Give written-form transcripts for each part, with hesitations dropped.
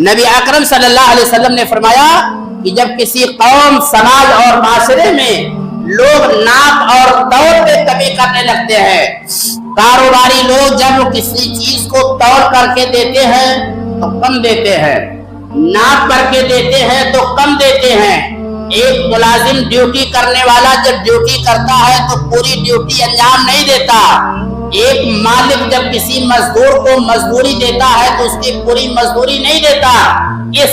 नबी अकरम सल्लल्लाहु अलैहि वसल्लम ने फरमाया कि जब किसी कौम, समाज और माशरे में लोग नाप और तौल पे कमी करने लगते हैं, कारोबारी लोग जब किसी चीज को तौल करके देते हैं तो कम देते हैं, नाप करके देते हैं तो कम देते हैं। एक मुलाजिम ड्यूटी करने वाला जब ड्यूटी करता है तो पूरी ड्यूटी अंजाम नहीं देता। एक मालिक जब किसी मजदूर को मजदूरी देता है तो उसकी पूरी मजदूरी नहीं देता। ये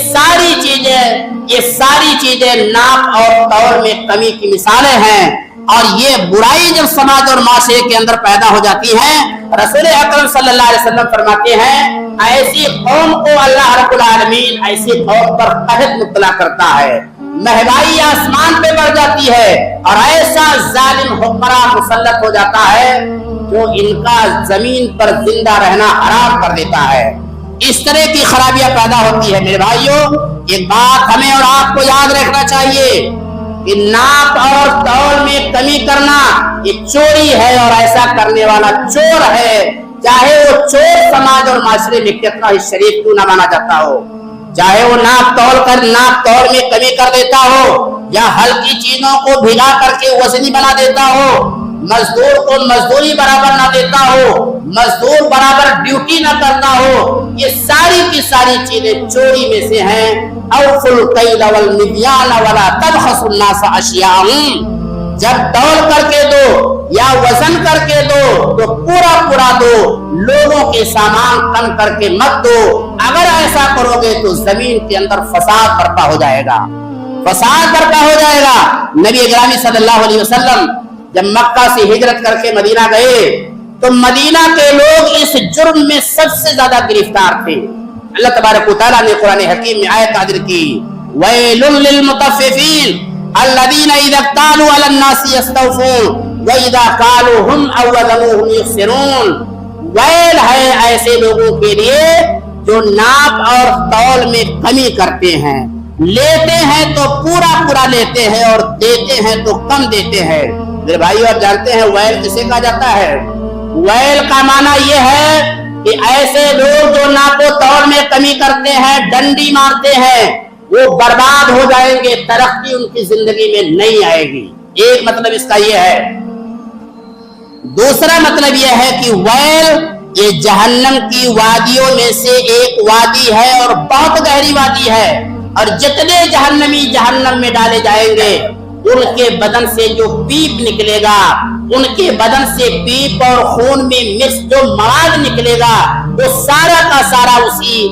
सारी चीजें नाप और तौल में कमी की मिसालें हैं। और ये बुराई जब समाज और माशरे के अंदर पैदा हो जाती है, रसूल अकरम सल्लल्लाहु अलैहि वसल्लम फरमाते हैं ऐसी कौम को अल्लाह रब्बुल आलमीन ऐसी कौम पर कहत मुब्तला करता है, महंगाई आसमान पे बढ़ जाती है और ऐसा जालिम हुक्मरान मुसल्लत हो जाता है जो इनका जमीन पर जिंदा रहना हराम कर देता है। इस तरह की खराबियां पैदा होती है। मेरे भाइयों, एक बात हमें और आपको याद रखना चाहिए कि नाप और तौल में कमी करना ये चोरी है और ऐसा करने वाला चोर है, चाहे वो चोर समाज और माशरे में कितना ही शरीफ क्यों ना माना जाता हो, चाहे वो नाप तौल में कमी कर देता हो या हल्की चीजों को भिगा करके वजनी बना देता हो, मजदूर को मजदूरी बराबर ना देता हो, मजदूर बराबर ड्यूटी ना करता हो, ये सारी की सारी चीजें चोरी में से हैं। औफुल कैल वल मिज़ान वला तबखसुन नास अशियाहुम, जब तौल करके दो या वजन करके दो तो पूरा दो, लोगों के सामान कम करके मत दो। अगर ऐसा करोगे तो जमीन के अंदर फसाद बर्पा हो जाएगा। नबी गिरामी सल्लल्लाहु अलैहि वसल्लम जब मक्का से हिजरत करके मदीना गए तो मदीना के लोग इस जुर्म में सबसे ज्यादा गिरफ्तार थे। अल्लाह तबारक व तआला ने कुरान हकीम में आयत नाज़िल की, वैलुल लिल मुतफ्फिफीन अल्लज़ीना इज़ा क़ालू अलन नासी यस्तौफून व इज़ा क़ालूहुम अव वज़नूहुम युख़सिरून। वैल है ऐसे लोगों के लिए जो नाप और तौल में कमी करते हैं, लेते हैं तो पूरा लेते हैं और देते हैं तो कम देते हैं। मेरे भाइयों, आप जानते हैं वैल किसे कहा जाता है? वैल का माना यह है कि ऐसे लोग जो नापो तौल में कमी करते हैं, डंडी मारते हैं, वो बर्बाद हो जाएंगे, तरक्की उनकी जिंदगी में नहीं आएगी। एक मतलब इसका यह है। दूसरा मतलब यह है कि वैल ये जहन्नम की वादियों में से एक वादी है और बहुत गहरी वादी है, और जितने जहन्नमी जहन्नम में डाले जाएंगे उनके बदन से जो पीप निकलेगा, उनके बदन से पीप और खून में मिक्स जो मवाद निकलेगा, वो सारा का सारा उसी